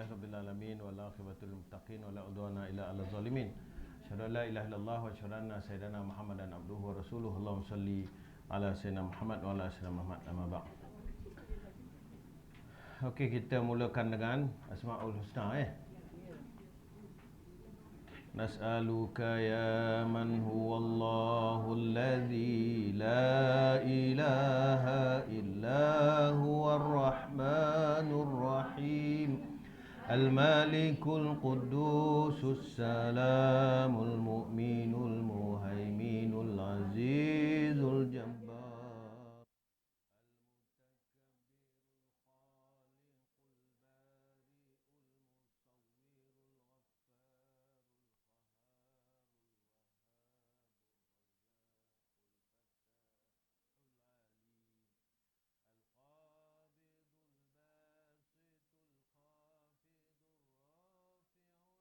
Rabbil alamin wal aqibatu lil muttaqin wala udwana illa 'alal zalimin. Asyhadu an la ilaha illallah wa asyhadu anna sayyidana Muhammadan abduhu wa rasuluhu. Allahumma salli ala sayyidina Muhammad wa ala sayyidina Muhammad. Amma ba'd. Okey, kita mulakan dengan Asmaul Husna Nas'aluka ya man huwallahu alladhi la ilaha illa huwar rahmanur rahim al-malikul quddusus salamul mu'minul muhaiminul azizul jabbar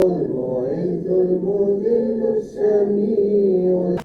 المعز المذل السميع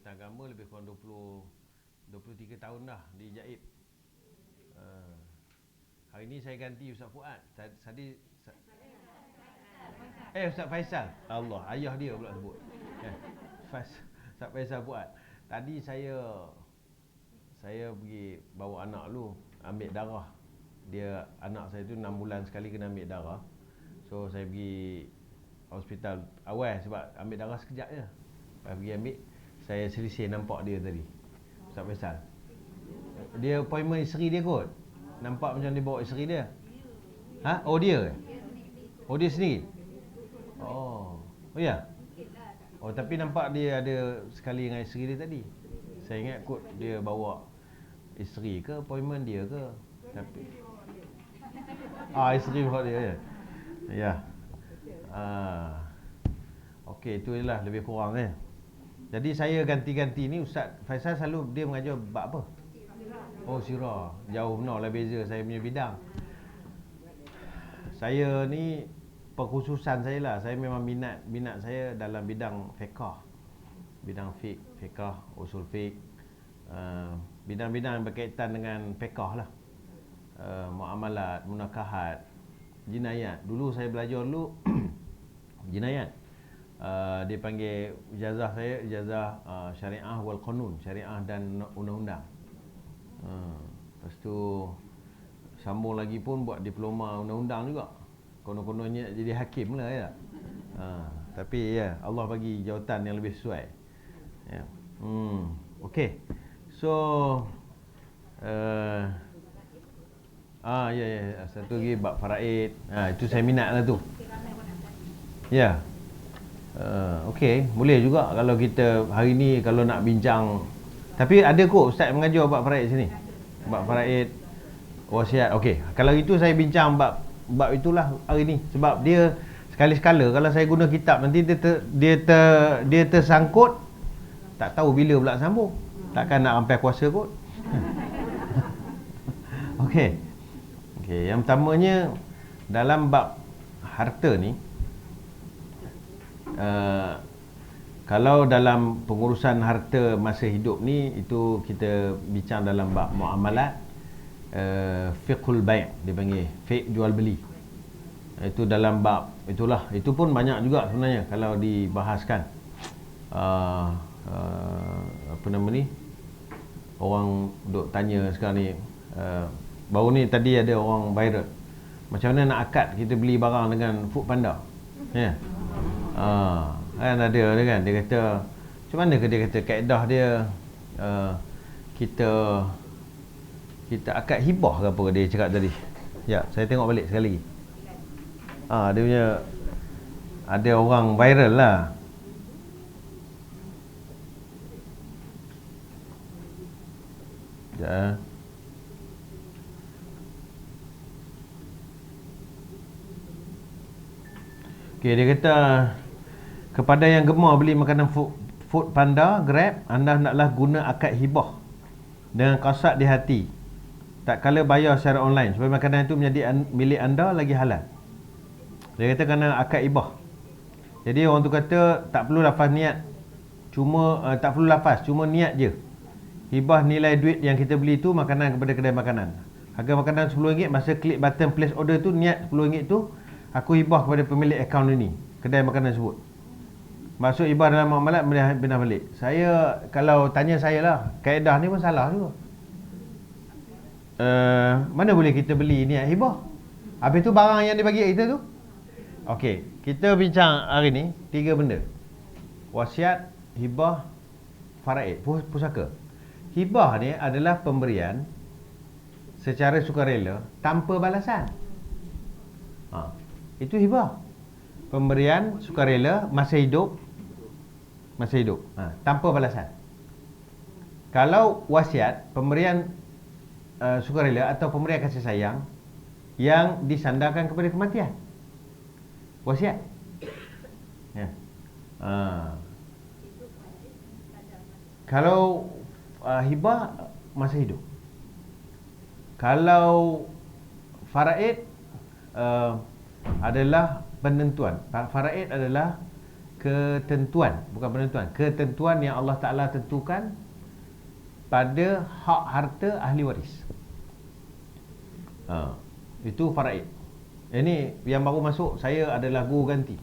Jabatan Agama lebih kurang 23 tahun dah di Jaib. Hari ni saya ganti Ustaz Fuad. Tadi Ustaz Faisal. Allah, ayah dia pula sebut. Ustaz Faisal Fuad. Tadi saya pergi bawa anak lu ambil darah. Dia, anak saya tu 6 bulan sekali kena ambil darah. So saya pergi hospital awal sebab ambil darah sekejap je. Lepas pergi ambil, saya selisih nampak dia tadi, Ustaz Faisal. Dia appointment isteri dia kot. Nampak macam dia bawa isteri dia. Ha? Oh dia? Oh dia sendiri? Oh ya? Oh tapi nampak dia ada sekali dengan isteri dia tadi. Saya ingat kot dia bawa isteri ke, appointment dia ke. Tapi isteri bawa dia ya. Ya. Okey, itu je lah lebih kurang kan. Jadi saya ganti-ganti ni. Ustaz Faisal selalu dia mengajar bab apa? Oh sirah. Jauh benar lah beza saya punya bidang. Saya ni perkhususan saya lah. Saya memang minat saya dalam bidang fiqh. Bidang fiqh, usul fiqh. Bidang-bidang yang berkaitan dengan fiqh lah. Muamalat, munakahat, jinayat. Dulu saya belajar dulu jinayat. Dia panggil ijazah saya ijazah syariah wal qanun, syariah dan undang-undang. Lepas tu sambung lagi pun buat diploma undang-undang juga. Konon-kononnya jadi hakim lah ya. Tapi ya, Allah bagi jawatan yang lebih sesuai. Ya. Okey. So ya, satu lagi bab faraid. Itu saya minat lah tu. Ya. Okey, boleh juga kalau kita hari ni kalau nak bincang. Tapi ada kot ustaz mengajar bab faraid sini. Bab faraid, wasiat. Okey, kalau itu saya bincang bab itulah hari ni sebab dia sekali-sekala kalau saya guna kitab nanti dia tersangkut, tak tahu bila pula sambung. Takkan nak sampai kuasa kot. Okey. Yang pertamanya dalam bab harta ni, kalau dalam pengurusan harta masa hidup ni, itu kita bincang dalam bab muamalat, fiqhul bai' dia panggil, fiqh jual beli. Itu dalam bab itulah, itu pun banyak juga sebenarnya kalau dibahaskan. Apa nama ni, orang duk tanya sekarang ni, baru ni tadi ada orang viral, macam mana nak akad kita beli barang dengan Foodpanda, ya. Kan ada dia kan, dia kata macam mana ke, dia kata kaedah dia, kita akad hibah ke apa dia cakap tadi. Ya, saya tengok balik sekali lagi. Dia punya ada orang viral lah. Ya. Okey, dia kata kepada yang gemar beli makanan Foodpanda, Grab, anda hendaklah guna akad hibah dengan kasat di hati, tak kala bayar secara online supaya makanan itu menjadi milik anda lagi halal. Dia kata kerana akad hibah. Jadi orang tu kata tak perlu lafaz niat, tak perlu lafaz, cuma niat je. Hibah nilai duit yang kita beli tu makanan kepada kedai makanan. Harga makanan RM10, masa klik button place order tu, niat RM10 tu aku hibah kepada pemilik akaun ini, kedai makanan tersebut. Maksud hibah dalam muamalat benar balik. Saya, kalau tanya saya lah, kaedah ni pun salah juga. Mana boleh kita beli niat hibah? Habis tu barang yang dia bagi kita tu. Okey, kita bincang hari ni 3 benda. Wasiat, hibah, faraid, pusaka. Hibah ni adalah pemberian secara sukarela tanpa balasan. Itu hibah. Pemberian sukarela masa hidup, tanpa balasan. Kalau wasiat, pemberian sukarela atau pemberian kasih sayang yang disandarkan kepada kematian. Wasiat. Ya. Kalau hibah masa hidup. Kalau faraid adalah penentuan. Faraid adalah ketentuan, bukan penentuan, ketentuan yang Allah Ta'ala tentukan pada hak harta ahli waris. Itu faraid. Ini yang baru masuk, saya adalah guru ganti.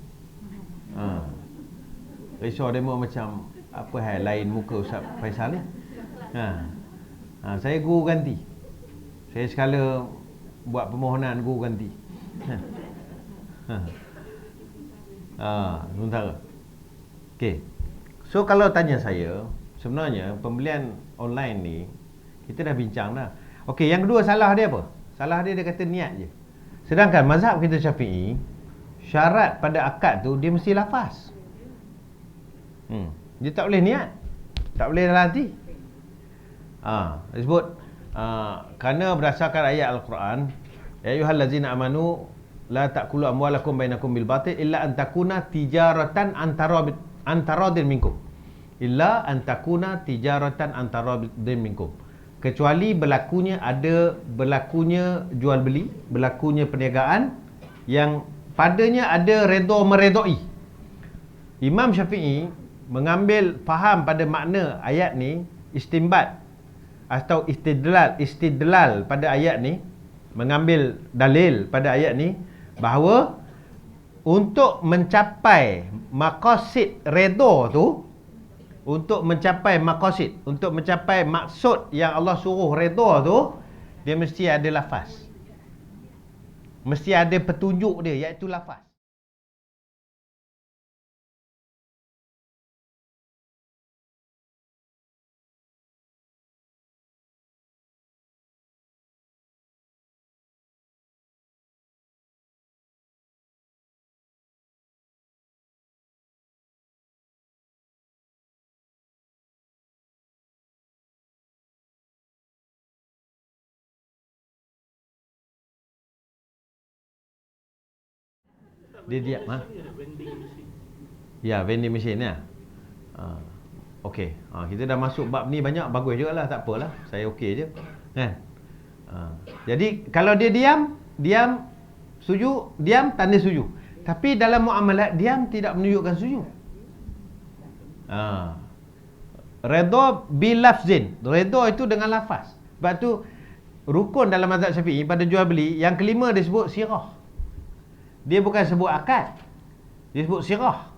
Risau demo macam apa hal lain muka Ustaz Faisal ni. Saya guru ganti. Saya sekala buat permohonan guru ganti. Sementara. Okey. So kalau tanya saya, sebenarnya pembelian online ni kita dah bincang dah. Okey, yang kedua salah dia apa? Salah dia kata niat je. Sedangkan mazhab kita Syafi'i, syarat pada akad tu dia mesti lafaz. Dia tak boleh niat. Tak boleh dalam hati. Disebut kerana berdasarkan ayat Al-Quran, ya ayyuhallazina amanu la ta'kulu amwalakum bainakum bil batil illa an takuna tijaratan antaradin minkum. Illa an takuna tijaratan antaradin minkum. Kecuali berlakunya jual beli, berlakunya perniagaan yang padanya ada redha meredai. Imam Syafi'i mengambil faham pada makna ayat ni, istinbat atau istidlal pada ayat ni, mengambil dalil pada ayat ni bahawa untuk mencapai maqasid redha tu, untuk mencapai maqasid, untuk mencapai maksud yang Allah suruh redha tu, dia mesti ada lafaz. Mesti ada petunjuk dia, iaitu lafaz. Dia diam. Ya, vending machine ya. Okey. Kita dah masuk bab ni banyak, bagus jugalah, tak apalah. Saya okey je. Kan? Jadi kalau dia diam setuju, diam tanda setuju. Tapi dalam muamalat diam tidak menunjukkan setuju. Redha bil lafzin. Redha itu dengan lafaz. Sebab tu rukun dalam mazhab Syafi'i pada jual beli yang kelima disebut sirah. Dia bukan sebut akad, dia sebut sirah.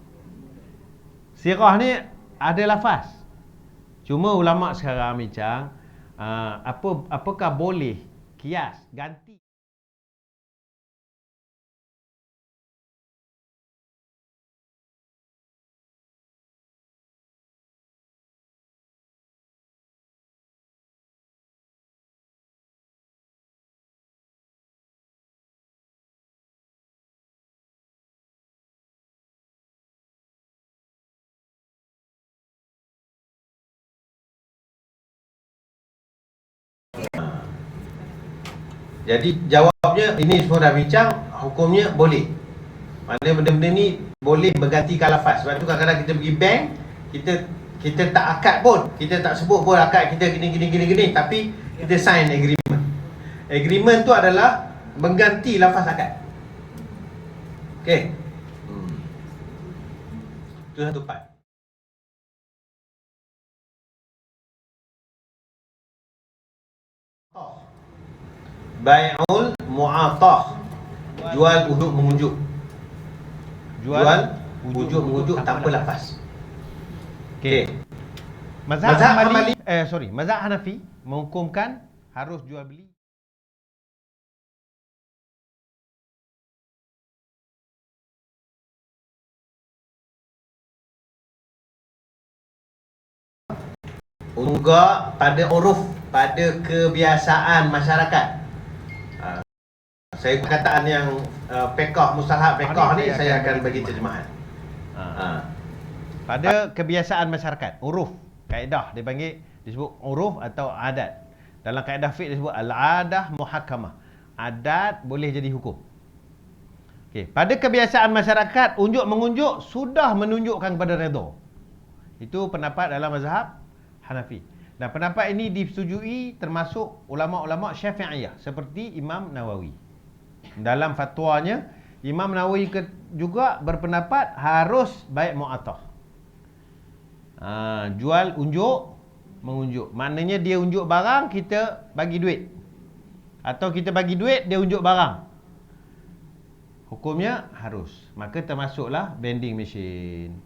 Sirah ni ada lafaz. Cuma ulama sekarang bincang apakah boleh kias ganti Jadi jawabnya ini semua dah bincang, hukumnya boleh. Maknanya benda-benda ni boleh bergantikan lafaz. Sebab tu kadang-kadang kita pergi bank, kita tak akad pun, kita tak sebut pun akad kita gini, tapi kita sign agreement. Agreement tu adalah mengganti lafaz akad. Okey. Itu satu part. Bai'ul mu'atah, jual ujuk mengujuk. Jual ujuk mengujuk tanpa lafaz. Okey. Mazhab Hanafi menghukumkan harus jual beli unggah pada uruf, pada kebiasaan masyarakat. Saya perkataan yang fiqh, mustalah fiqh ni saya akan bagi terjemahan. Pada kebiasaan masyarakat, uruf, kaedah disebut uruf atau adat. Dalam kaedah fiqh disebut al-adah muhakkamah. Adat boleh jadi hukum. Okey, pada kebiasaan masyarakat, unjuk mengunjuk sudah menunjukkan kepada redha. Itu pendapat dalam mazhab Hanafi. Dan pendapat ini disetujui termasuk ulama-ulama Syafi'iyah seperti Imam Nawawi. Dalam fatwanya Imam Nawawi juga berpendapat harus baik mu'attah. Jual, unjuk, mengunjuk. Maknanya dia unjuk barang, kita bagi duit. Atau kita bagi duit, dia unjuk barang. Hukumnya harus. Maka termasuklah vending machine.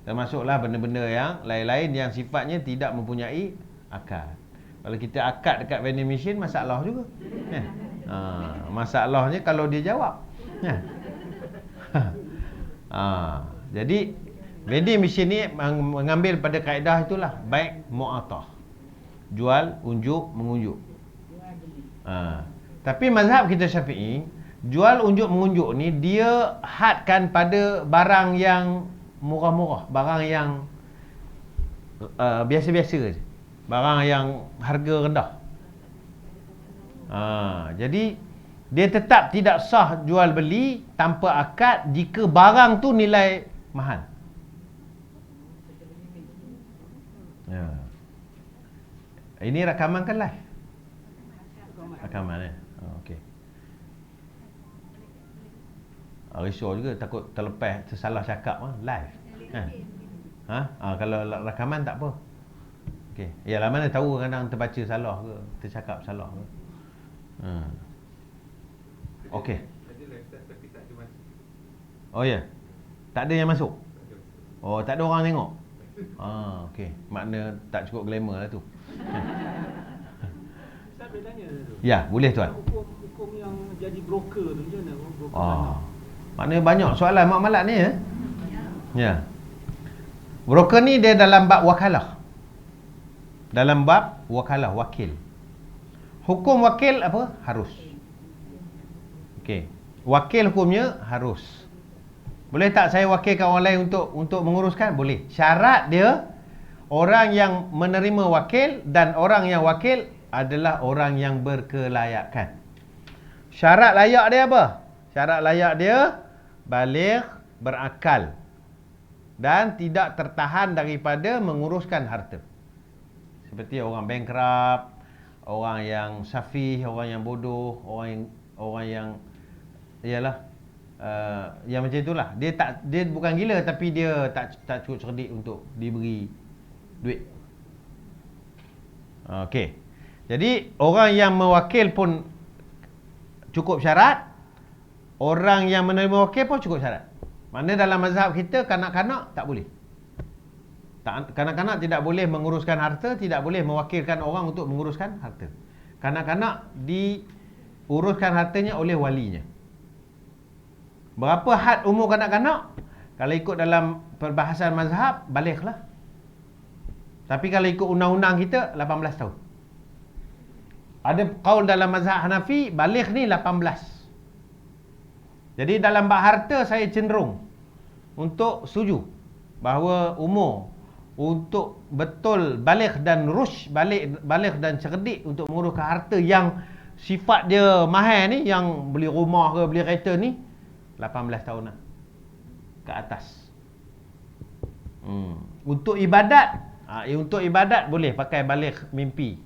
Termasuklah benda-benda yang lain-lain yang sifatnya tidak mempunyai akad. Kalau kita akad dekat vending machine, masalah juga. Masalahnya kalau dia jawab. Jadi vending machine ni mengambil pada kaedah itulah, baik mu'attah. Jual, unjuk, mengunjuk. Tapi mazhab kita Syafi'i, jual, unjuk, mengunjuk ni dia hadkan pada barang yang murah-murah, barang yang biasa-biasa je. Barang yang harga rendah. Jadi dia tetap tidak sah jual beli tanpa akad jika barang tu nilai mahal. Ini rakaman kan live? Rakaman okey. Risau juga, takut terlepas, tersalah cakap live. Kalau rakaman tak apa. Okey. Yalah, mana tahu kadang terbaca salah ke, tercakap salah ke. Okey. Oh ya. Tak ada yang masuk. Oh, tak ada orang tengok. Okey. Makna tak cukup glamour lah tu. Saya boleh tanya tu. Ya, boleh tuan. Hukum yang jadi broker tu macam mana? Broker maknanya banyak soalan Mak Malak ni ya. Ya. Broker ni dia dalam bab wakalah. Dalam bab wakalah, wakil. Hukum wakil apa? Harus. Okey. Wakil hukumnya harus. Boleh tak saya wakilkan orang lain untuk menguruskan? Boleh. Syarat dia orang yang menerima wakil dan orang yang wakil adalah orang yang berkelayakan. Syarat layak dia apa? Syarat layak dia baligh, berakal dan tidak tertahan daripada menguruskan harta. Seperti orang bankrupt, orang yang safih, orang yang bodoh, orang yang ialah yang macam itulah. Dia bukan gila tapi dia tak cukup cerdik untuk diberi duit. Okey. Jadi orang yang mewakil pun cukup syarat, orang yang menerima wakil pun cukup syarat. Maknanya dalam mazhab kita kanak-kanak tak boleh. Kanak-kanak tidak boleh menguruskan harta, tidak boleh mewakilkan orang untuk menguruskan harta. Kanak-kanak diuruskan hartanya oleh walinya. Berapa had umur kanak-kanak? Kalau ikut dalam perbahasan mazhab, balighlah. Tapi kalau ikut undang-undang kita, 18 tahun. Ada qaul dalam mazhab Hanafi, baligh ni 18. Jadi dalam bab harta, saya cenderung untuk setuju bahawa umur untuk betul baligh dan rushd, baligh dan cerdik untuk menguruskan harta yang sifat dia mahal ni, yang beli rumah ke beli kereta ni, 18 tahun lah ke atas. Untuk ibadat, untuk ibadat boleh pakai baligh mimpi,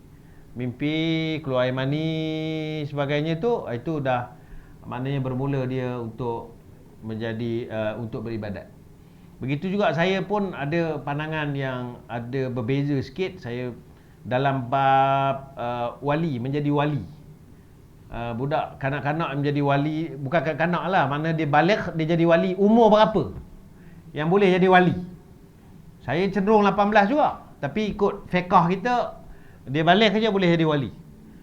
keluar air mani sebagainya tu, itu dah maknanya bermula dia untuk menjadi untuk beribadat. Begitu juga saya pun ada pandangan yang ada berbeza sikit. Saya dalam bab wali, menjadi wali. Budak kanak-kanak menjadi wali, bukan kanak-kanak lah, mana dia baligh, dia jadi wali. Umur berapa yang boleh jadi wali? Saya cenderung 18 juga. Tapi ikut fiqh kita, dia baligh saja boleh jadi wali.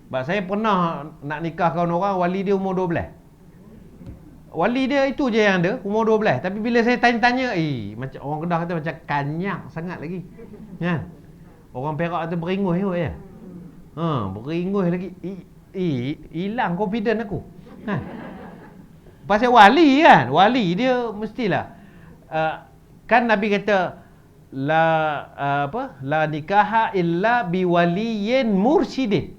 Sebab saya pernah nak nikahkan orang, wali dia umur 12. Wali dia itu je yang ada, umur 12. Tapi bila saya tanya-tanya, macam orang Kedah kata macam kanyak sangat lagi. Kan? Orang Perak tu beringuh ya. Beringuh lagi. Hilang confident aku. Kan? Pasal wali kan, wali dia mestilah kan Nabi kata la nikaha illa biwaliyin mursyidin.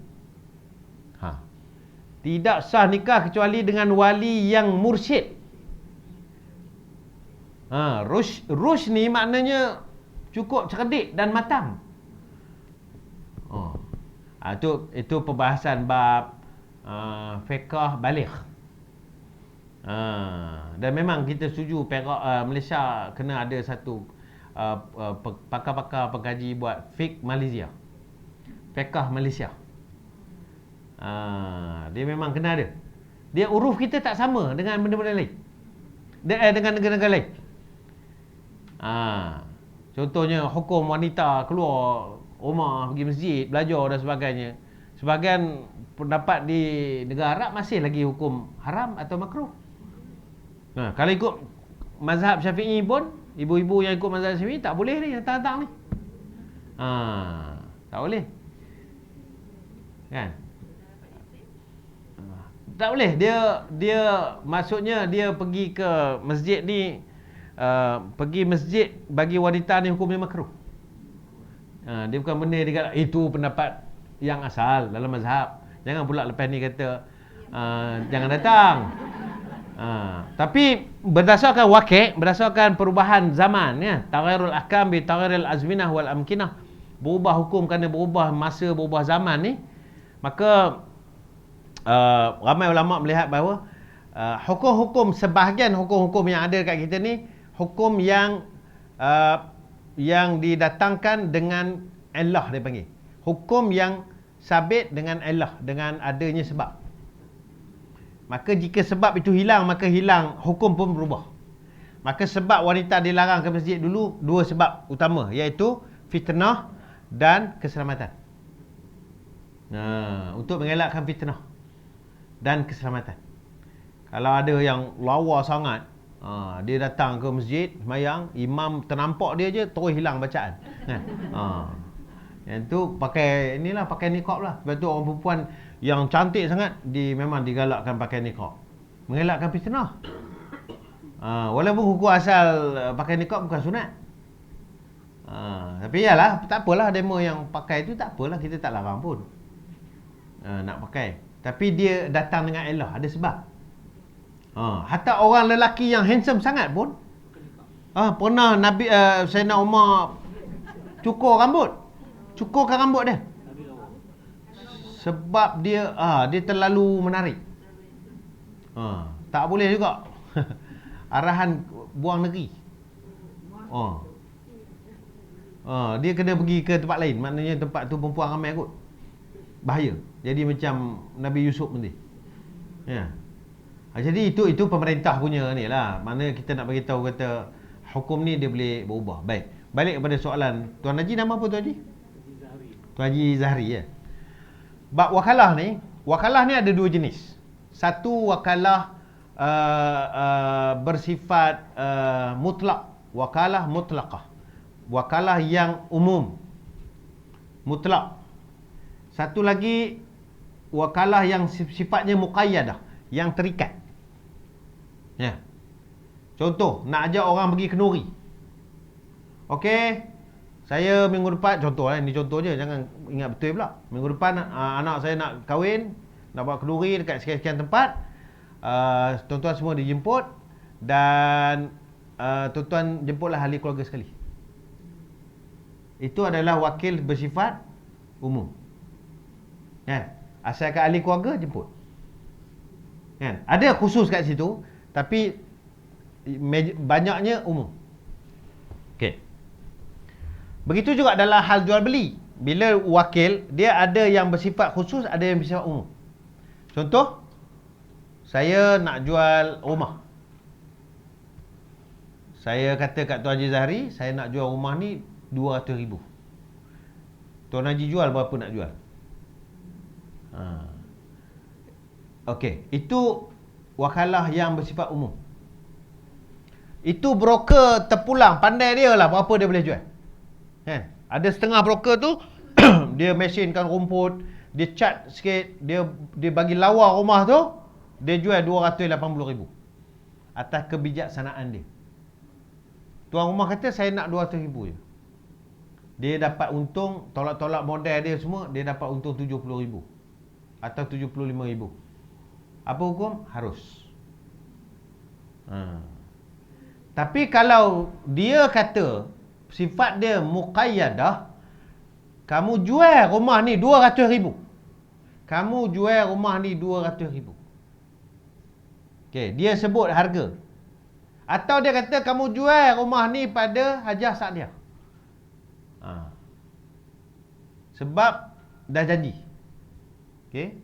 Tidak sah nikah kecuali dengan wali yang mursyid. Rushd ni maknanya cukup cerdik dan matang. Itu perbahasan bab fiqh baligh. Dan memang kita setuju Perak, Malaysia kena ada satu pakar-pakar pengkaji buat fiqh Malaysia. Fiqh Malaysia. Dia memang kena ada. Dia uruf kita tak sama dengan benda-benda lain. Dengan negara-negara lain. Contohnya hukum wanita keluar rumah pergi masjid, belajar dan sebagainya. Sebahagian pendapat di negara Arab masih lagi hukum haram atau makruh. Kalau ikut mazhab Syafi'i pun, ibu-ibu yang ikut mazhab Syafi'i tak boleh ni, datang-datang ni. Tak boleh. Kan? Tak boleh. Dia maksudnya dia pergi ke masjid ni, pergi masjid bagi wanita ni hukumnya makruh. Dia bukan benda dia kata itu pendapat yang asal dalam mazhab. Jangan pula lepas ni kata jangan datang. Tapi berdasarkan wakil, berdasarkan perubahan zaman, ya, taghairul ahkam bi taghairil azminah wal amkinah, berubah hukum kerana berubah masa, berubah zaman ni, maka ramai ulama melihat bahawa hukum-hukum, sebahagian hukum-hukum yang ada kat kita ni hukum yang didatangkan dengan illah, dia panggil hukum yang sabit dengan illah, dengan adanya sebab. Maka jika sebab itu hilang, maka hilang, hukum pun berubah. Maka sebab wanita dilarang ke masjid dulu, dua sebab utama, iaitu fitnah dan keselamatan. Untuk mengelakkan fitnah dan keselamatan. Kalau ada yang lawa sangat, dia datang ke masjid sembahyang, imam ternampak dia je terus hilang bacaan, kan? Yang tu pakai inilah, pakai niqab lah. Sebab tu orang perempuan yang cantik sangat memang digalakkan pakai niqab, mengelakkan fitnah. Walaupun hukum asal pakai niqab bukan sunat. Tapi yalah, tak apalah, demo yang pakai tu tak apalah, kita tak larang pun nak pakai. Tapi dia datang dengan elah, ada sebab. Hatta orang lelaki yang handsome sangat pun, pernah Nabi Sayyidina Umar cukurkan rambut dia. Sebab dia terlalu menarik. Tak boleh juga. Arahan buang negeri. Dia kena pergi ke tempat lain. Maknanya tempat tu perempuan ramai kot. Bahaya. Jadi macam Nabi Yusuf nanti. Ya. Jadi itu pemerintah punya ni lah. Mana kita nak bagi tahu kata hukum ni dia boleh berubah. Baik. Balik kepada soalan Tuan Haji, nama apa Tuan Haji? Tuan Haji Zahri, ya. Bab wakalah ni ada dua jenis. Satu wakalah bersifat mutlak, wakalah mutlaqah. Wakalah yang umum, mutlak. Satu lagi wakalah yang sifatnya muqayyadah, yang terikat. Ya. Contoh, nak ajak orang pergi kenduri. Okey, saya minggu depan, contoh ini contoh je, jangan ingat betul pula. Minggu depan anak saya nak kahwin, nak buat kenduri dekat sekian-sekian tempat. Tuan-tuan semua dijemput dan tuan-tuan jemputlah ahli keluarga sekali. Itu adalah wakil bersifat umum. Kan? Asalkan ahli keluarga jemput. Kan? Ada khusus kat situ, tapi banyaknya umum. Okey. Begitu juga dalam hal jual beli. Bila wakil, dia ada yang bersifat khusus, ada yang bersifat umum. Contoh, saya nak jual rumah. Saya kata kat Tuan Haji Zahri, saya nak jual rumah ni 200,000. Tuan Haji jual berapa nak jual? Okey, itu wakalah yang bersifat umum. Itu broker terpulang, pandai dia lah berapa dia boleh jual. Kan? Ada setengah broker tu dia mesinkan rumput, dia cat sikit, dia bagi lawa rumah tu, dia jual 280,000 atas kebijaksanaan dia. Tuan rumah kata saya nak 200,000 je. Dia dapat untung, tolak-tolak modal dia semua, dia dapat untung 70,000 atau 75,000. Apa hukum? Harus. Tapi kalau dia kata sifat dia muqayyadah, kamu jual rumah ni 200,000. Kamu jual rumah ni 200,000. Okey, dia sebut harga. Atau dia kata kamu jual rumah ni pada Hajah Sa'diah. Sebab dah janji. Okey.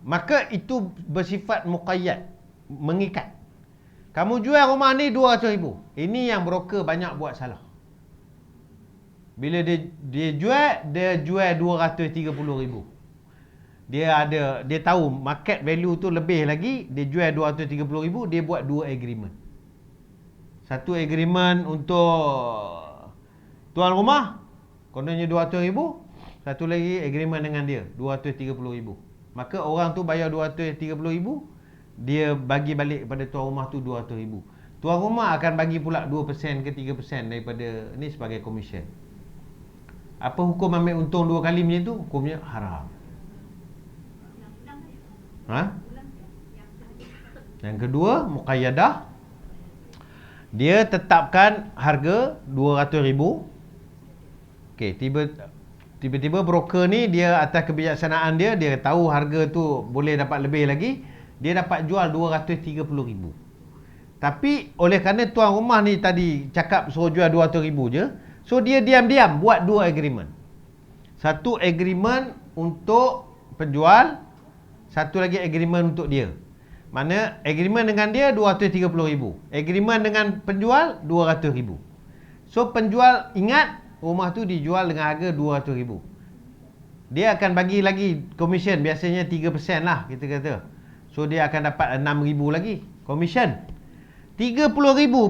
Maka itu bersifat muqayyad, mengikat. Kamu jual rumah ni 200,000. Ini yang broker banyak buat salah. Bila dia jual 230,000. Dia tahu market value tu lebih lagi, dia jual 230,000, dia buat dua agreement. Satu agreement untuk tuan rumah, kononnya 200,000, satu lagi agreement dengan dia 230,000. Maka orang tu bayar 230,000, dia bagi balik kepada tuan rumah tu 200,000. Tuan rumah akan bagi pula 2% ke 3% daripada ni sebagai komisen. Apa hukum ambil untung dua kali macam tu? Hukumnya haram. Yang kedua, muqayyadah. Dia tetapkan harga 200,000. Okey, tiba-tiba broker ni dia atas kebijaksanaan dia tahu harga tu boleh dapat lebih lagi, dia dapat jual 230,000. Tapi oleh kerana tuan rumah ni tadi cakap suruh jual 200,000 je, so dia diam-diam buat dua agreement. Satu agreement untuk penjual, satu lagi agreement untuk dia. Mana agreement dengan dia 230,000, agreement dengan penjual 200,000. So penjual ingat rumah tu dijual dengan harga 200,000. Dia akan bagi lagi komisen, biasanya 3% lah kita kata. So dia akan dapat 6,000 lagi komisen. 30,000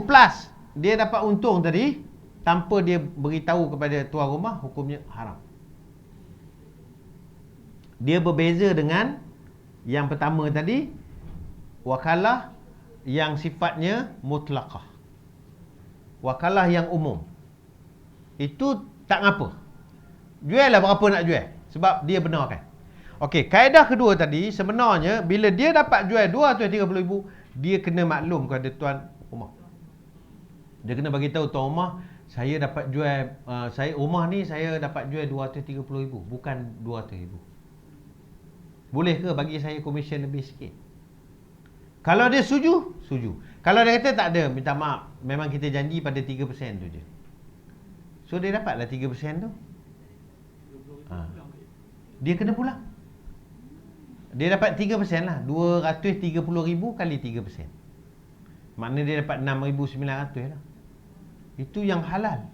plus dia dapat untung tadi tanpa dia beritahu kepada tuan rumah, hukumnya haram. Dia berbeza dengan yang pertama tadi, wakalah yang sifatnya mutlaqah, wakalah yang umum. Itu tak ngapa, jual lah berapa nak jual, sebab dia benarkan. Okey, kaedah kedua tadi, sebenarnya bila dia dapat jual 230,000, dia kena maklum kepada tuan rumah. Dia kena bagi tahu tuan rumah, saya dapat jual rumah ni saya dapat jual 230,000, bukan 200,000. Boleh ke bagi saya komisen lebih sikit? Kalau dia setuju, setuju. Kalau dia kata tak ada, minta maaf, memang kita janji pada 3% tu je. So dia dapatlah 3% tu. Dia kena pulang. Dia dapat 3% lah, 230,000 kali 3%. Maknanya dia dapat 6,900 lah. Itu yang halal.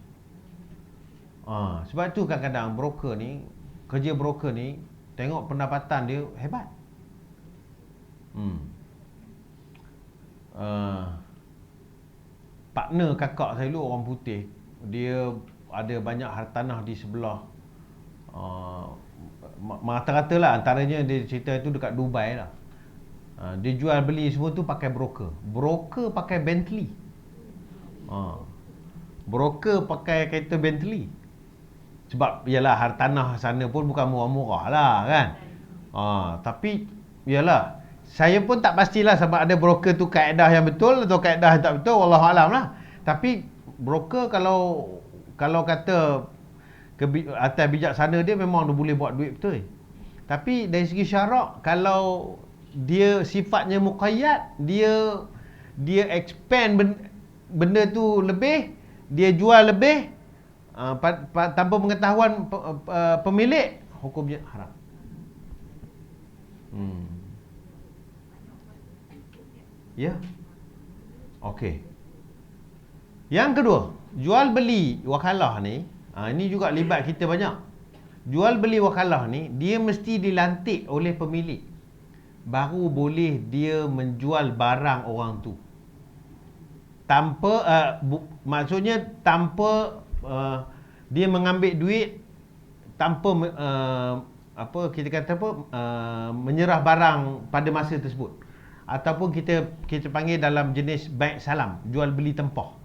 Sebab tu kadang-kadang broker ni, kerja broker ni, tengok pendapatan dia hebat. Partner kakak saya dulu orang putih, dia ada banyak hartanah di sebelah, rata-rata lah, antaranya dia cerita itu dekat Dubai lah. Dia jual beli semua tu pakai broker pakai Bentley, broker pakai kereta Bentley. Sebab ialah hartanah sana pun bukan murah-murah lah kan. Tapi ialah, saya pun tak pastilah sama ada broker tu kaedah yang betul atau kaedah yang tak betul, wallahualam lah. Tapi broker kalau kata atas bijaksana dia, memang dia boleh buat duit betul. Tapi dari segi syarak, kalau dia sifatnya muqayyad, dia expand benda tu lebih, dia jual lebih tanpa pengetahuan pemilik, hukumnya haram. Ya. Okey. Yang kedua, jual beli wakalah ni, ini juga libat kita banyak. Jual beli wakalah ni, dia mesti dilantik oleh pemilik, baru boleh dia menjual barang orang tu. Tanpa maksudnya tanpa dia mengambil duit, tanpa kita kata menyerah barang pada masa tersebut, ataupun kita panggil dalam jenis baik salam, jual beli tempah.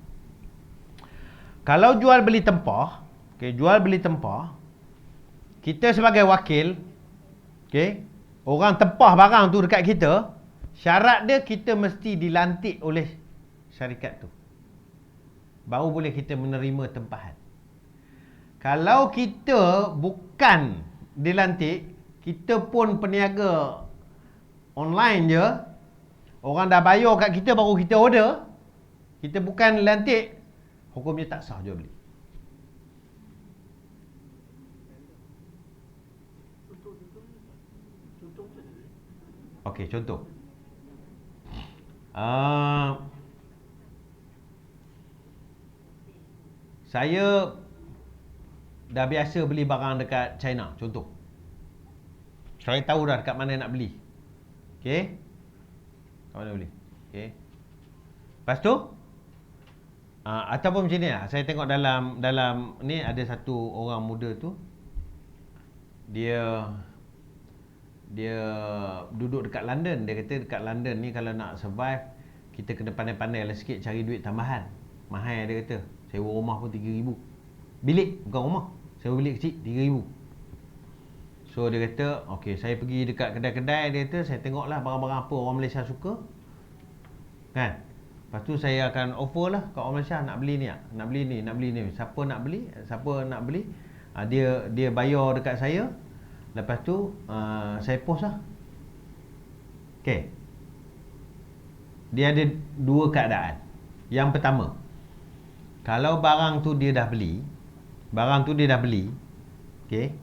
Kalau jual beli tempah, jual beli tempah, kita sebagai wakil, orang tempah barang tu dekat kita, syarat dia kita mesti dilantik oleh syarikat tu, baru boleh kita menerima tempahan. Kalau kita bukan dilantik, kita pun peniaga online je, Orang dah bayar kat kita baru kita order, kita bukan lantik, hukumnya tak sah jual beli. Okey, contoh. Saya dah biasa beli barang dekat China, contoh. Saya tahu dah dekat mana nak beli. Okey? Kat mana beli? Okey. Lepas tu, ataupun macam ni lah, saya tengok dalam ni ada satu orang muda tu, dia duduk dekat London. Dia kata dekat London ni kalau nak survive, kita kena pandai-pandai lah sikit cari duit tambahan. Mahal dia kata. Sewa rumah pun 3,000. Bilik, bukan rumah. Sewa bilik kecil 3,000. So dia kata, okey, saya pergi dekat kedai-kedai, dia kata saya tengoklah barang-barang apa orang Malaysia suka. Kan? Lepas tu saya akan offer lah kat orang Malaysia, nak beli ni tak? Nak beli ni, nak beli ni. Siapa nak beli? Dia bayar dekat saya. Lepas tu saya post lah. Okay. Dia ada dua keadaan. Yang pertama, kalau barang tu dia dah beli, okay,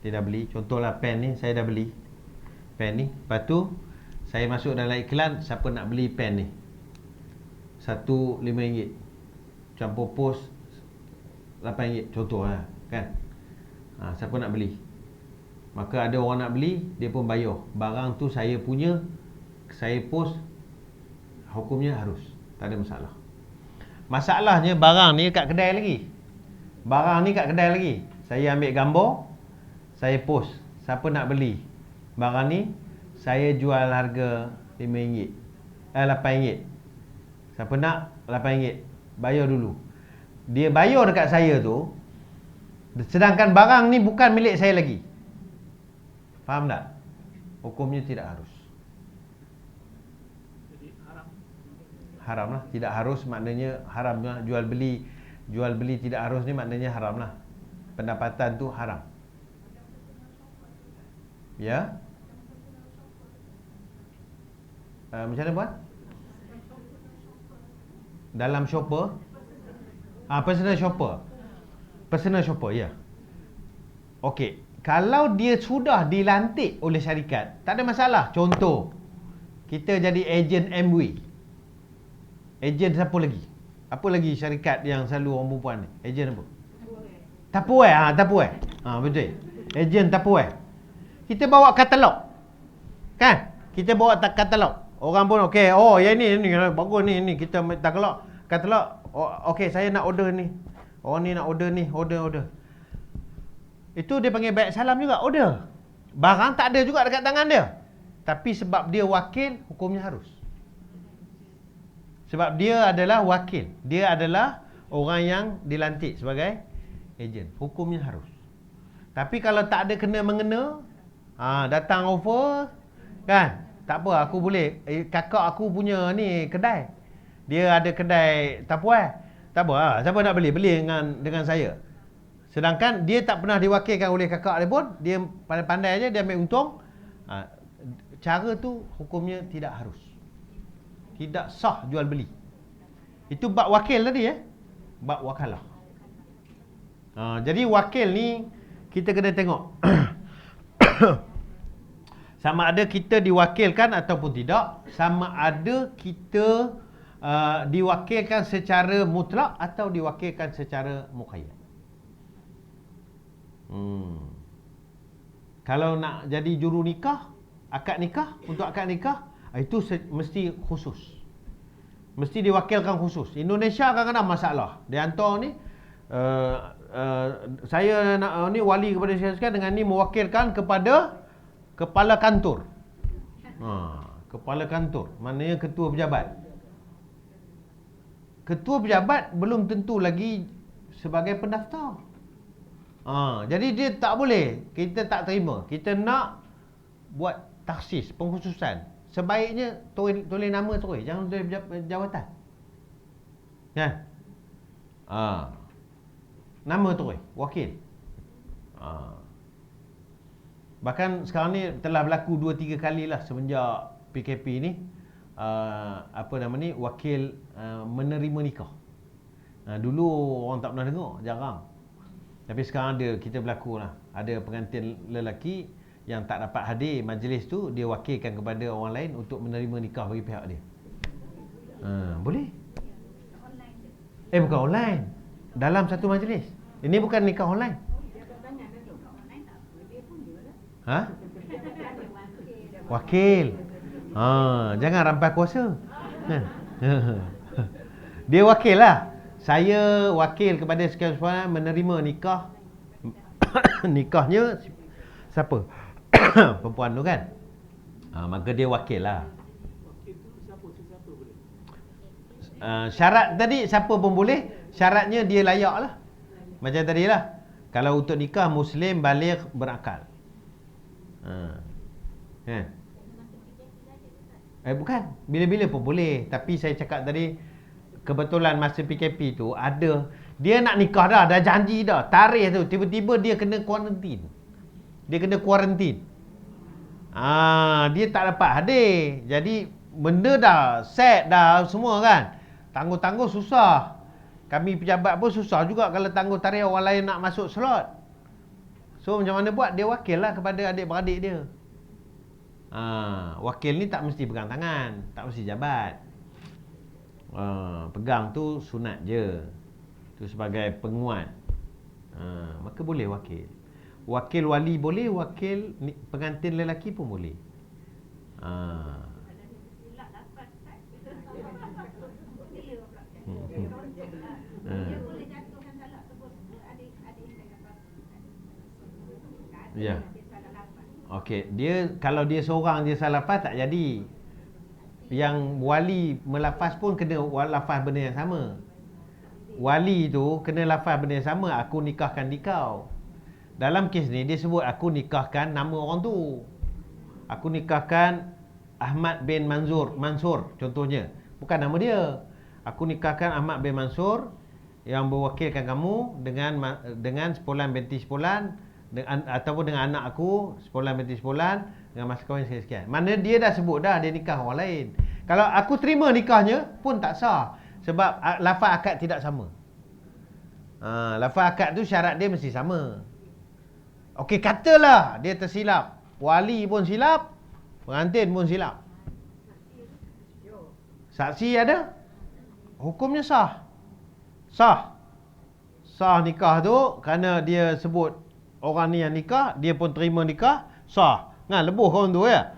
dia dah beli, contohlah pen ni, saya dah beli pen ni. Lepas tu saya masuk dalam iklan, siapa nak beli pen ni, satu RM5, campur pos RM8, contoh lah, kan. Siapa nak beli, maka ada orang nak beli, dia pun bayar. Barang tu saya punya, saya post, hukumnya harus, tak ada masalah. Masalahnya barang ni kat kedai lagi. Saya ambil gambar, saya post, siapa nak beli barang ni, saya jual harga RM5, RM8. Siapa nak, RM8, bayar dulu. Dia bayar dekat saya tu, sedangkan barang ni bukan milik saya lagi. Faham tak? Hukumnya tidak harus. Jadi haram lah. Tidak harus maknanya haram lah. Jual beli tidak harus ni maknanya haram lah. Pendapatan tu haram. Ya. Macam mana buat? Dalam shopper. Personal shopper, ya. Okey, kalau dia sudah dilantik oleh syarikat, tak ada masalah. Contoh, kita jadi ejen MW. Ejen siapa lagi? Apa lagi syarikat yang selalu orang perempuan ni? Ejen apa? Tupperware. Betul. Ejen Tupperware. Kita bawa katalog. Kan? Kita bawa katalog. Orang pun okey, oh yang ni bagus ni kita katalog. Okey, saya nak order ni. Orang ni nak order ni, order. Itu dia panggil baik salam juga, order. Barang tak ada juga dekat tangan dia. Tapi sebab dia wakil, hukumnya harus. Sebab dia adalah wakil. Dia adalah orang yang dilantik sebagai ejen. Hukumnya harus. Tapi kalau tak ada kena-mengena, datang offer, kan? Tak apa, aku boleh. Kakak aku punya ni kedai. Dia ada kedai Tupperware. Tak apa, siapa nak beli dengan saya. Sedangkan dia tak pernah diwakilkan oleh kakak dia pun, dia pandai-pandai aja, dia ambil untung. Cara tu hukumnya tidak harus. Tidak sah jual beli. Itu bab wakil tadi ya. Bab wakalah. Jadi wakil ni kita kena tengok. Sama ada kita diwakilkan ataupun tidak, sama ada kita diwakilkan secara mutlak atau diwakilkan secara muqayyad. Kalau nak jadi juru nikah, untuk akad nikah, itu mesti khusus. Mesti diwakilkan khusus. Indonesia kadang-kadang masalah. Dia hantar ni, saya nak ni wali kepada saya sekalian dengan ni mewakilkan kepada kepala kantor. Kepala kantor, maknanya ketua pejabat. Ketua pejabat belum tentu lagi sebagai pendaftar. Jadi dia tak boleh, kita tak terima. Kita nak buat taksis, pengkhususan. Sebaiknya tulis nama terus, jangan tulis jawatan. Kan? Nama terus, wakil. Bahkan sekarang ni telah berlaku 2-3 kali lah semenjak PKP ni. apa nama ni, wakil menerima nikah. Dulu orang tak pernah dengar, jarang. Tapi sekarang ada, kita berlaku lah. Ada pengantin lelaki yang tak dapat hadir majlis tu, dia wakilkan kepada orang lain untuk menerima nikah bagi pihak dia. Boleh? Bukan online. Dalam satu majlis. Ini bukan nikah online. Wakil. Jangan rampai kuasa. Dia wakil lah. Saya wakil kepada sekalian menerima nikah. Nikahnya siapa? Perempuan tu kan. Maka dia wakil lah. Wakil tu siapa boleh? Syarat tadi siapa pun boleh. Syaratnya dia layak lah. Macam tadi lah. Kalau untuk nikah Muslim baligh berakal. Bukan. Bila-bila pun boleh. Tapi saya cakap tadi, kebetulan masa PKP tu ada, dia nak nikah dah janji dah, tarikh tu, tiba-tiba dia kena kuarantin. Dia tak dapat hadir. Jadi benda dah set dah semua kan. Tangguh-tangguh susah. Kami pejabat pun susah juga kalau tangguh tarikh orang lain nak masuk slot. So macam mana buat? Dia wakil lah kepada adik-beradik dia. Wakil ni tak mesti pegang tangan, tak mesti jabat. Pegang tu sunat je. Tu sebagai penguat. Maka boleh wakil. Wakil wali boleh, wakil pengantin lelaki pun boleh. Ya. Okey, kalau dia seorang je salah lafaz tak jadi. Yang wali melafaz pun kena lafaz benda yang sama. Wali tu kena lafaz benda yang sama, aku nikahkan dikau. Dalam kes ni dia sebut aku nikahkan nama orang tu. Aku nikahkan Ahmad bin Mansur contohnya. Bukan nama dia. Aku nikahkan Ahmad bin Mansur yang berwakilkan kamu dengan sepolan binti sepolan, ataupun dengan anak aku sepolan binti sepolan dengan mas kahwin sekian-sekian. Mana dia dah sebut dah dia nikah orang lain. Kalau aku terima nikahnya pun tak sah sebab lafaz akad tidak sama. Lafaz akad tu syarat dia mesti sama. Okey, katalah dia tersilap, wali pun silap, pengantin pun silap. Saksi ada? Hukumnya sah. Sah nikah tu kerana dia sebut orang ni yang nikah, dia pun terima nikah, sah. Lebuh kawan tu ya.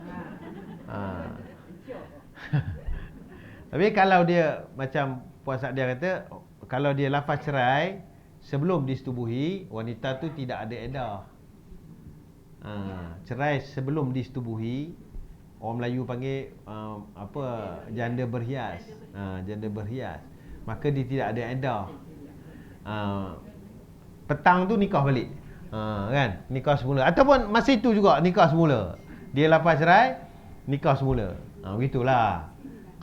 Tapi kalau dia macam Puan Sadia kata, kalau dia lafaz cerai sebelum disetubuhi, wanita tu tidak ada iddah. Cerai sebelum disetubuhi, orang Melayu panggil janda berhias. Janda berhias. Maka dia tidak ada iddah. Petang tu nikah balik. Kan? Nikah semula. Ataupun masa itu juga nikah semula. Dia lafaz cerai, nikah semula. Begitulah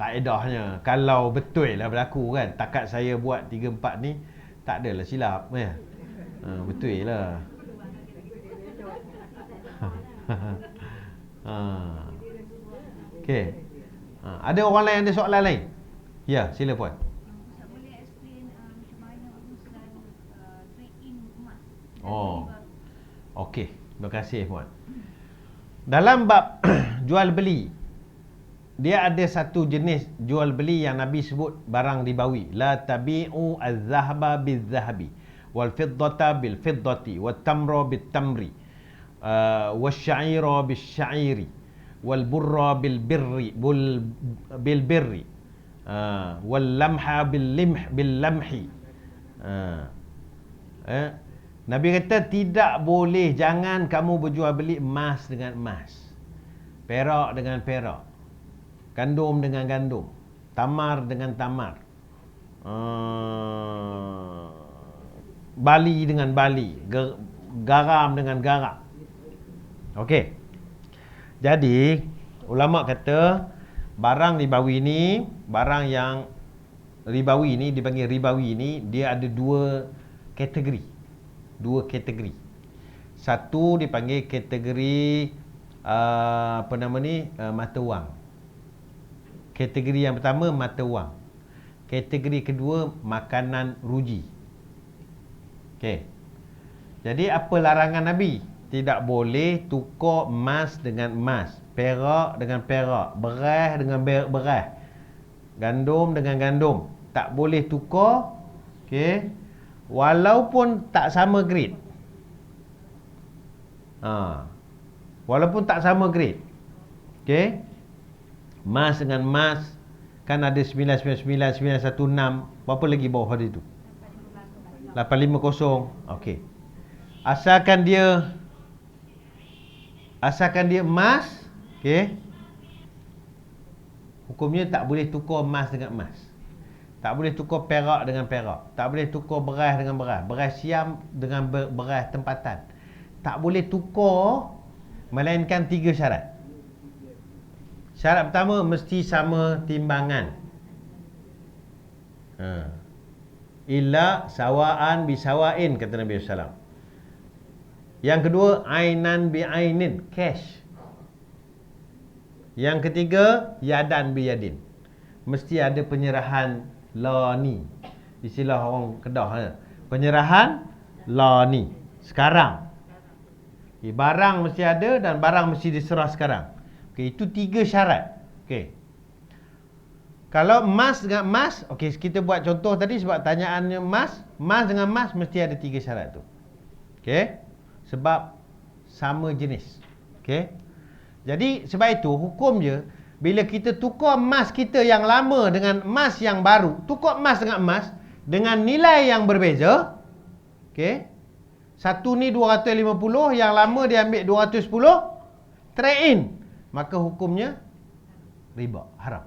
kaedahnya. Kalau betul lah berlaku kan. Takat saya buat 3-4 ni tak adalah silap ya. Betul lah. Okey. Ada orang lain ada soalan lain? Ya, sila Puan. Boleh explain macam mana urusan trade-in emas? Okey. Terima kasih Puan. Dalam bab jual beli, dia ada satu jenis jual beli yang Nabi sebut barang ribawi. La tabi'u az-zahaba biz-zahabi wal fiddata bil fiddati wat tamra bit tamri wasy'ira bis sya'iri wal burra bil birri bil birri wal lamha bil lamhi. Nabi kata tidak boleh, jangan kamu berjual beli emas dengan emas, perak dengan perak, gandum dengan gandum, tamar dengan tamar, bali dengan bali, garam dengan garam. Okey. Jadi ulama kata barang ribawi ni, barang yang ribawi ni dipanggil ribawi ni, dia ada dua kategori. Satu dipanggil kategori mata wang, Kategori yang pertama mata wang. Kategori kedua makanan ruji. Okey. Jadi apa larangan Nabi? Tidak boleh tukar emas dengan emas, perak dengan perak, beras dengan beras, gandum dengan gandum. Tak boleh tukar. Okey. Walaupun tak sama grade. Walaupun tak sama grade. Okey. Emas dengan emas kan ada 999, 916, berapa lagi bawah pada itu? 850. Okey. Asalkan dia emas, okey. Hukumnya tak boleh tukar emas dengan emas. Tak boleh tukar perak dengan perak. Tak boleh tukar beras dengan beras. Beras siam dengan beras tempatan. Tak boleh tukar melainkan 3 syarat. Syarat pertama, mesti sama timbangan. Illa sawa'an bisawain, kata Nabi SAW. Yang kedua, ainan bi ainin, cash. Yang ketiga, yadan bi yadin. Mesti ada penyerahan lani. Istilah orang Kedah. Penyerahan lani. Sekarang. Barang mesti ada dan barang mesti diserah sekarang. Okey, itu 3 syarat. Okey. Kalau emas dengan emas, okey, kita buat contoh tadi sebab tanyaannya emas dengan emas mesti ada 3 syarat tu. Okey. Sebab sama jenis. Okey. Jadi sebab itu hukum je, bila kita tukar emas kita yang lama dengan emas yang baru, tukar emas dengan emas dengan nilai yang berbeza. Okey. Satu ni 250, yang lama dia ambil 210, trade in. Maka hukumnya riba, haram.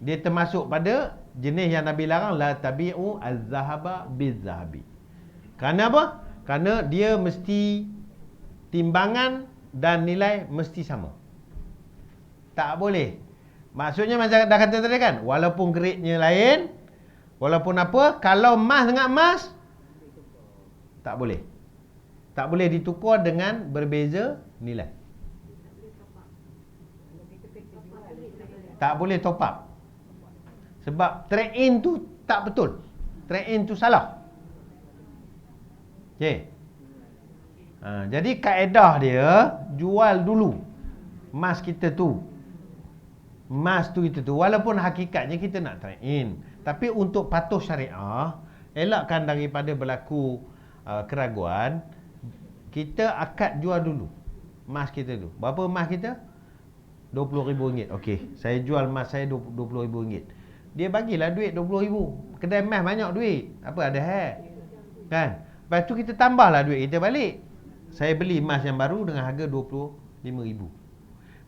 Dia termasuk pada jenis yang Nabi larang, la tabi'u az-zahaba biz-zahabi. Kerana apa? Kerana dia mesti timbangan dan nilai mesti sama. Tak boleh. Maksudnya macam dah kata tadi kan, walaupun grade-nya lain, walaupun apa, kalau emas dengan emas tak boleh. Tak boleh ditukar dengan berbeza nilai. Tak boleh top up. Sebab trade in tu tak betul. Trade in tu salah. Okey. Jadi kaedah dia, jual dulu emas kita tu. Emas tu kita tu, walaupun hakikatnya kita nak trade in, tapi untuk patuh syariah, elakkan daripada berlaku keraguan, kita akad jual dulu emas kita tu. Berapa emas kita? RM20,000. Okey, saya jual emas saya RM20,000. Dia bagilah duit RM20,000. Kedai emas banyak duit. Apa ada kan? Lepas tu kita tambahlah duit kita balik. Saya beli emas yang baru dengan harga RM25,000.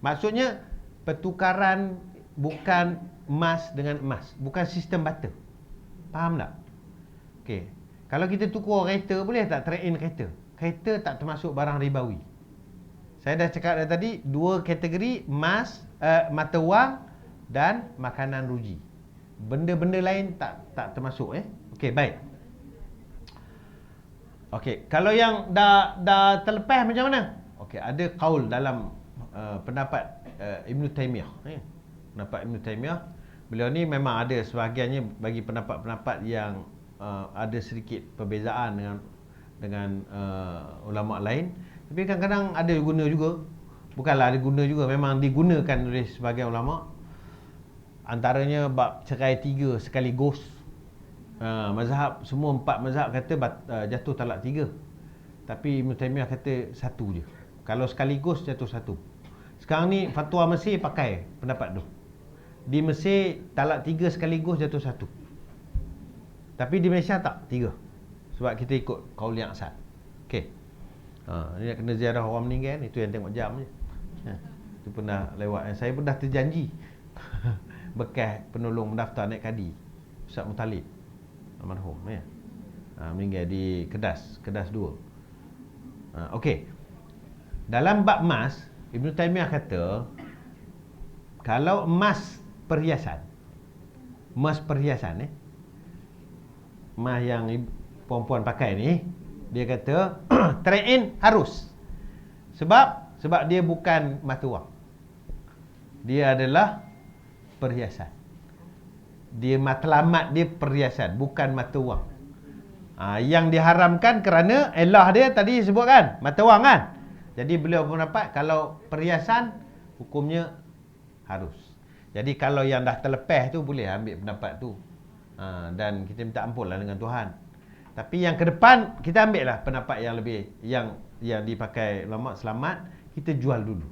Maksudnya pertukaran bukan emas dengan emas, bukan sistem barter. Faham tak? Okey. Kalau kita tukar kereta, boleh tak trade in kereta? Kereta tak termasuk barang ribawi. Saya dah cakap tadi, 2 kategori, emas, mata wang dan makanan ruji. Benda-benda lain tak termasuk. Okey, baik. Okey, kalau yang dah terlepas macam mana? Okey, ada qaul dalam pendapat Ibn Taymiyah. Pendapat Ibn Taymiyah, beliau ni memang ada sebahagiannya bagi pendapat-pendapat yang ada sedikit perbezaan dengan ulama lain, tapi kadang-kadang ada guna juga. Bukanlah ada guna juga, memang digunakan oleh sebahagian ulama. Antaranya bab cerai 3 sekaligus. Mazhab, semua 4 mazhab kata jatuh talak 3. Tapi Ibn Taymiyah kata 1 je. Kalau sekaligus jatuh 1. Sekarang ni fatwa Mesir pakai pendapat tu. Di Mesir talak 3 sekaligus jatuh 1. Tapi di Malaysia tak 3. Sebab kita ikut qaul yang asal. Okey. Ni nak kena ziarah orang meninggal ni, itu yang tengok jam je. Itu pernah lewat. Saya pun dah terjanji bekas penolong mendaftar naik kadi, Ustaz Mutalib almarhum meninggal di Kedas 2. Okey. Dalam bab emas, Ibn Taymiyah kata kalau emas perhiasan emas yang perempuan pakai ni, dia kata trade in harus. Sebab dia bukan mata wang. Dia adalah perhiasan. Dia matlamat dia perhiasan, bukan mata wang. Yang diharamkan kerana elah dia tadi sebut kan, mata wang kan. Jadi beliau berpendapat kalau perhiasan hukumnya harus. Jadi kalau yang dah terlepas tu boleh ambil pendapat tu. Dan kita minta ampun lah dengan Tuhan. Tapi yang ke depan kita ambil lah pendapat yang lebih yang dipakai ulama selamat, kita jual dulu.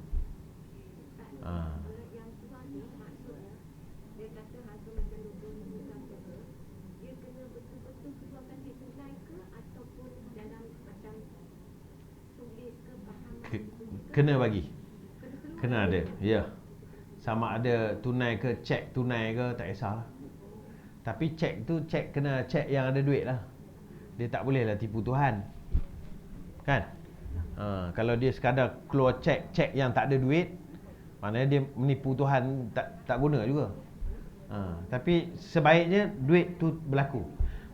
Kena bagi. Kena ada. Ya. Sama ada tunai ke, cek tunai ke, tak kisahlah. Tapi cek tu kena cek yang ada duit lah. Dia tak boleh lah tipu Tuhan. Kan? Kalau dia sekadar keluar cek yang tak ada duit, maknanya dia menipu Tuhan, tak guna juga. Tapi sebaiknya duit tu berlaku.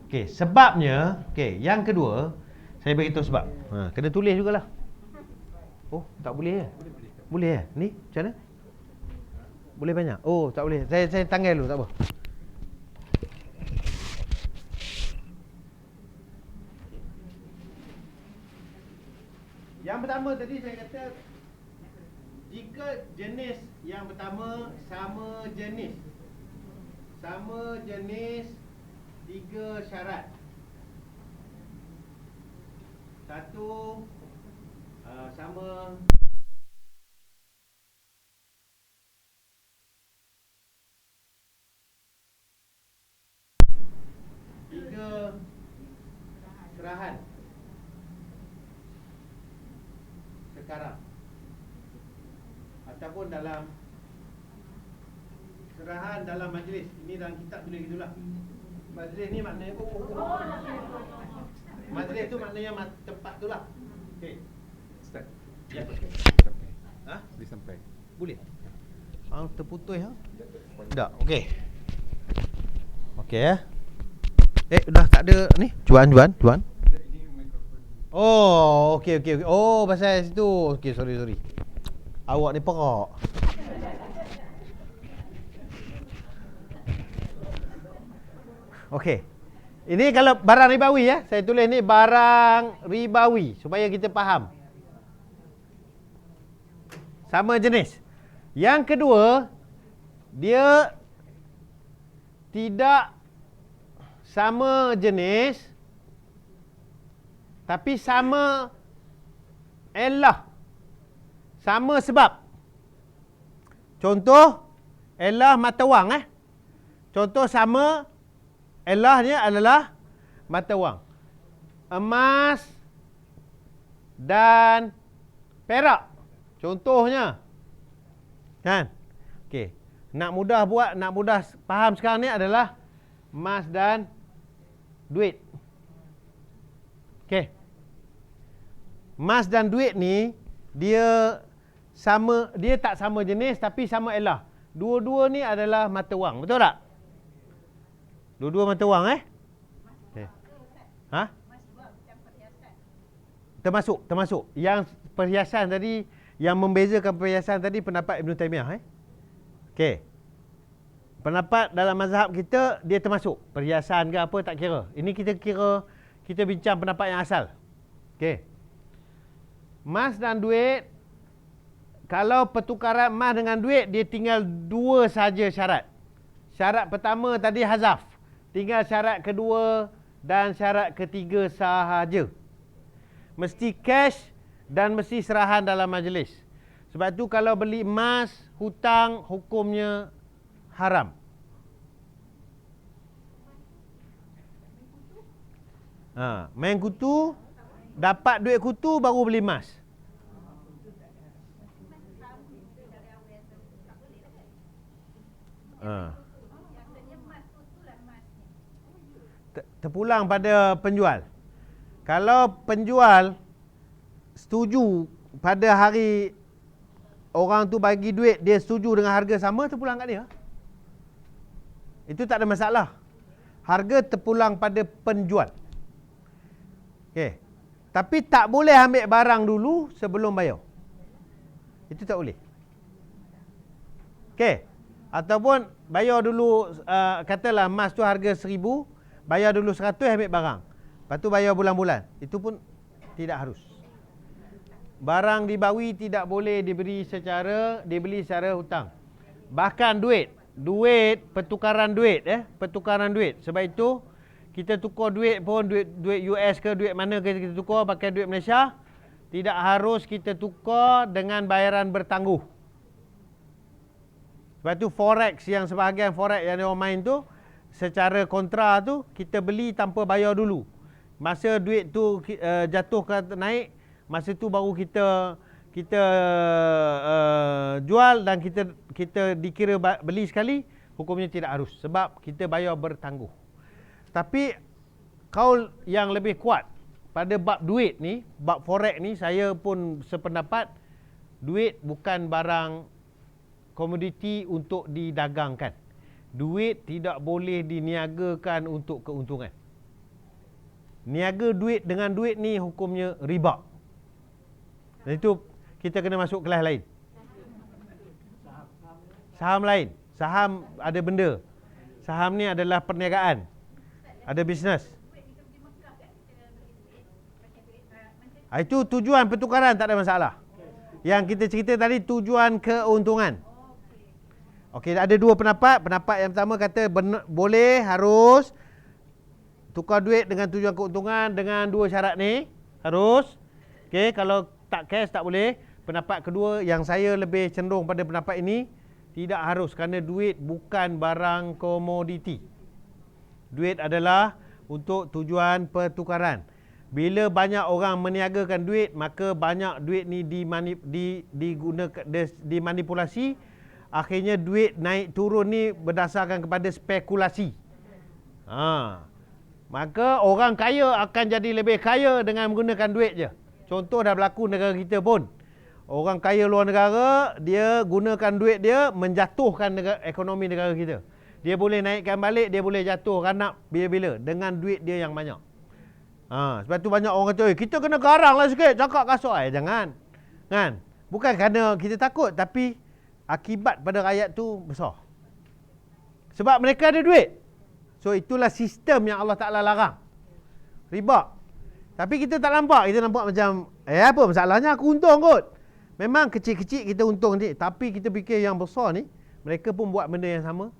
Okey, sebabnya, yang kedua, saya beritahu sebab. Kena tulis jugalah. Oh, tak boleh ya? Boleh ya? Ni, macam mana? Boleh banyak? Oh, tak boleh. Saya tanggal dulu, tak apa. Yang pertama tadi saya kata, jika jenis yang pertama sama jenis 3 syarat. Satu, sama tiga serahan sekarang ataupun dalam serahan dalam majlis. Ini dalam kitab tulis gitulah. Majlis ni maknanya majlis tu maknanya tempat tu lah. Okey. Ustaz. Ya. Sampai. Boleh sampai. Boleh. Terputus ha? Tak. Okey. Okey ya. Dah tak ada ni. Juan. Oh, okey. Oh, pasal situ. Okey, sorry. Awak ni perak. Okey. Ini kalau barang ribawi ya. Saya tulis ni barang ribawi supaya kita faham. Sama jenis. Yang kedua, dia tidak sama jenis tapi sama elah. Sama sebab. Contoh elah mata wang Contoh sama elahnya adalah mata wang. Emas dan perak. Contohnya. Kan? Okey. Nak mudah faham sekarang ni adalah emas dan duit. Okey. Emas dan duit ni dia tak sama jenis tapi sama elah. Dua-dua ni adalah mata wang. Betul tak? Dua-dua mata wang Okay. Termasuk. Yang perhiasan tadi, yang membezakan perhiasan tadi pendapat Ibn Taymiyah Okey. Pendapat dalam mazhab kita dia termasuk. Perhiasan ke apa tak kira. Ini kita bincang pendapat yang asal. Okey. Emas dan duit, kalau pertukaran emas dengan duit dia tinggal 2 saja syarat. Syarat pertama tadi hazaf. Tinggal syarat kedua dan syarat ketiga sahaja. Mesti cash dan mesti serahan dalam majlis. Sebab tu kalau beli emas, hutang, hukumnya haram. Main kutu, dapat duit kutu baru beli emas. Terpulang pada penjual. Kalau penjual setuju pada hari orang tu bagi duit, dia setuju dengan harga sama, terpulang kat dia. Itu tak ada masalah. Harga terpulang pada penjual. Okey. Tapi tak boleh ambil barang dulu sebelum bayar. Itu tak boleh. Okey. Ataupun bayar dulu, katalah emas tu harga 1,000, bayar dulu 100 ambil barang. Lepas tu bayar bulan-bulan. Itu pun tidak harus. Barang dibawi tidak boleh dibeli secara hutang. Bahkan duit, pertukaran duit, pertukaran duit. Sebab itu kita tukar duit pun, duit US ke duit mana ke kita tukar pakai duit Malaysia, tidak harus kita tukar dengan bayaran bertangguh. Sebab tu forex, yang sebahagian forex yang orang main tu, secara kontra tu kita beli tanpa bayar dulu. Masa duit tu jatuh ke naik, masa tu baru kita jual dan kita dikira beli sekali, hukumnya tidak harus sebab kita bayar bertangguh. Tapi kaul yang lebih kuat pada bab duit ni, bab forex ni, saya pun sependapat duit bukan barang komoditi untuk didagangkan. Duit tidak boleh diniagakan untuk keuntungan. Niaga duit dengan duit ni hukumnya riba. Dan itu kita kena masuk kelas lain. Saham lain. Saham ada benda. Saham ni adalah perniagaan. Ada bisnes. Itu tujuan pertukaran, tak ada masalah. Yang kita cerita tadi tujuan keuntungan. Okey, ada dua pendapat. Pendapat yang pertama kata boleh, harus tukar duit dengan tujuan keuntungan dengan dua syarat ni. Harus. Okey, kalau tak cash tak boleh. Pendapat kedua yang saya lebih cenderung pada pendapat ini, tidak harus, kerana duit bukan barang komoditi. Duit adalah untuk tujuan pertukaran. Bila banyak orang meniagakan duit, maka banyak duit ni dimanipulasi. Akhirnya duit naik turun ni berdasarkan kepada spekulasi. Maka orang kaya akan jadi lebih kaya dengan menggunakan duit je. Contoh dah berlaku negara kita pun. Orang kaya luar negara, dia gunakan duit dia menjatuhkan ekonomi negara kita. Dia boleh naikkan balik, dia boleh jatuhkan nak bila-bila dengan duit dia yang banyak. Sebab tu banyak orang kata, kita kena garang lah sikit, cakap kasar. Jangan. Kan? Bukan kerana kita takut, tapi akibat pada rakyat tu besar. Sebab mereka ada duit. So itulah sistem yang Allah Ta'ala larang. Riba. Tapi kita tak nampak. Kita nampak macam, apa masalahnya, aku untung kot. Memang kecil-kecil kita untung ni. Tapi kita fikir yang besar ni, mereka pun buat benda yang sama.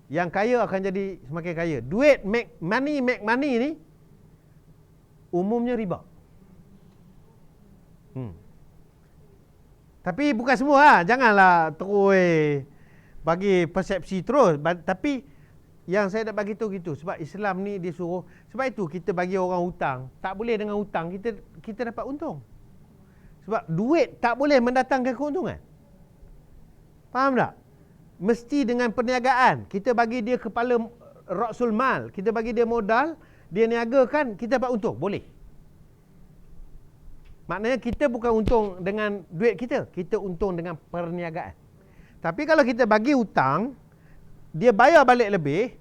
Yang kaya akan jadi semakin kaya. Duit make money ni, umumnya riba. Tapi bukan semua. Janganlah terus bagi persepsi terus. Tapi yang saya nak bagi tahu gitu. Sebab Islam ni dia suruh. Sebab itu kita bagi orang hutang. Tak boleh dengan hutang kita dapat untung. Sebab duit tak boleh mendatangkan keuntungan. Faham tak? Mesti dengan perniagaan. Kita bagi dia kepala Ra'sul Mal. Kita bagi dia modal. Dia niagakan, kita dapat untung. Boleh. Maknanya kita bukan untung dengan duit kita. Kita untung dengan perniagaan. Tapi kalau kita bagi hutang, dia bayar balik lebih,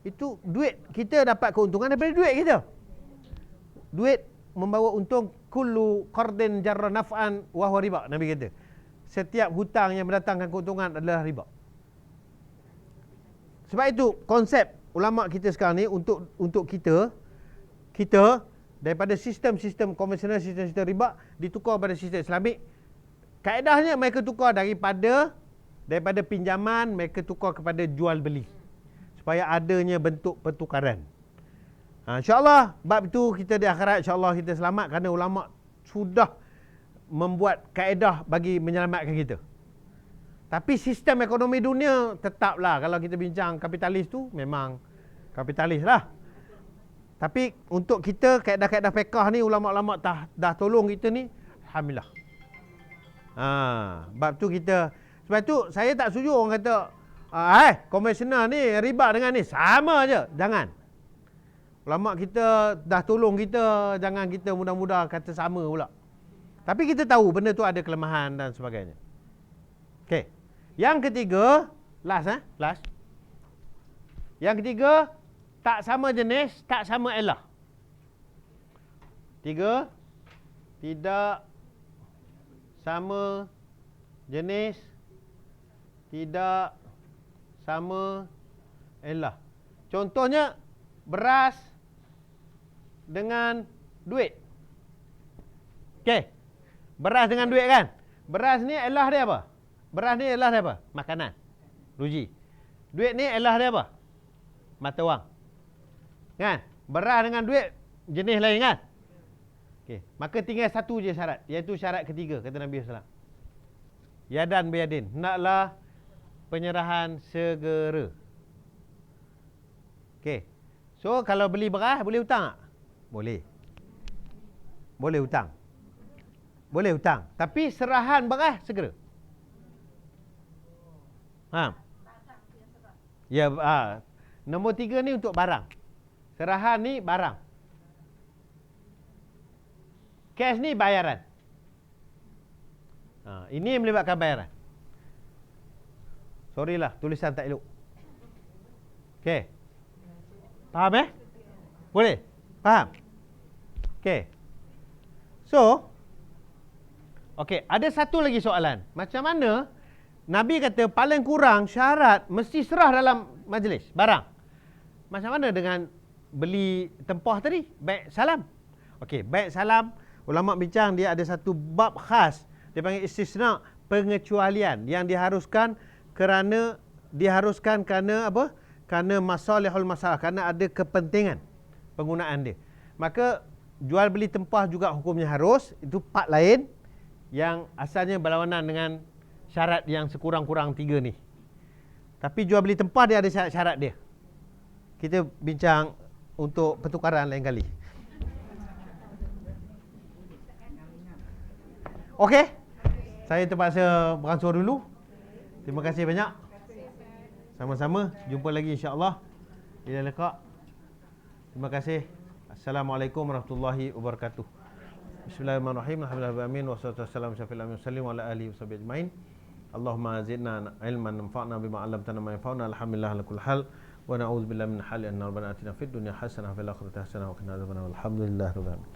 itu duit kita dapat keuntungan daripada duit kita. Duit membawa untung, kullu qardin jarra naf'an wa huwa riba, Nabi kata. Setiap hutang yang mendatangkan keuntungan adalah riba. Sebab itu konsep ulama kita sekarang ni untuk kita daripada sistem-sistem konvensional, sistem-sistem riba ditukar pada sistem Islamik. Kaedahnya mereka tukar daripada pinjaman, mereka tukar kepada jual beli, supaya adanya bentuk pertukaran. InsyaAllah bab itu kita di akhirat, insyaAllah kita selamat, kerana ulama sudah membuat kaedah bagi menyelamatkan kita. Tapi sistem ekonomi dunia tetaplah, kalau kita bincang kapitalis tu memang kapitalis lah. Tapi untuk kita kaedah-kaedah fiqah ni, ulama-ulama dah tolong kita ni, alhamdulillah. Bab tu kita, sebab tu saya tak setuju orang kata konvensional ni riba dengan ni sama je. Jangan. Ulama kita dah tolong kita, jangan kita mudah-mudah kata sama pula. Tapi kita tahu benda tu ada kelemahan dan sebagainya. Okey. Yang ketiga, last. Yang ketiga, tak sama jenis, tak sama elah. 3, tidak sama jenis, tidak sama elah. Contohnya beras dengan duit. Okey. Beras dengan duit kan? Beras ni elah dia apa? Beras ni elah dia apa? Makanan. Ruji. Duit ni elah dia apa? Mata wang. Kan? Beras dengan duit jenis lain kan? Okey, maka tinggal satu je syarat, iaitu syarat ketiga kata Nabi SAW. Yadan biyadin, hendaklah penyerahan segera. Okey. So kalau beli beras boleh hutang tak? Boleh. Boleh hutang. Boleh hutang, tapi serahan beras segera. Ya, nombor 3 ni untuk barang. Serahan ni barang. Cash ni bayaran. Ini melibatkan bayaran. Sorry lah, tulisan tak elok. Okey. Faham Boleh? Faham? Okey. So, okey, ada satu lagi soalan. Macam mana Nabi kata paling kurang syarat mesti serah dalam majlis barang. Macam mana dengan beli tempah tadi? Baik salam. Okey, baik salam. Ulama bincang dia ada satu bab khas. Dia panggil istisna, pengecualian yang diharuskan kerana apa? Kerana masalihul masalah, kerana ada kepentingan penggunaan dia. Maka jual beli tempah juga hukumnya harus. Itu part lain yang asalnya berlawanan dengan syarat yang sekurang-kurang 3 ni. Tapi jual beli tempah dia ada syarat-syarat dia. Kita bincang untuk pertukaran lain kali. Okey. Saya terpaksa beransur dulu. Terima kasih banyak. Sama-sama. Jumpa lagi insya-Allah. Ila liqa. Terima kasih. Assalamualaikum warahmatullahi wabarakatuh. Bismillahirrahmanirrahim. Alhamdulillah wassalatu wassalamu ala rasulillah wa ala alihi washabihi ajmain. Allahumma zidna ilman nanfa'na bima 'allamtana ma yanfa'una. Alhamdulillah ala kulli hal wa na'udzubillahi min hali an rabbana atina fid dunya hasanah wa fil akhirati hasanah wa qina adzabannar. Alhamdulillah rabbil alamin.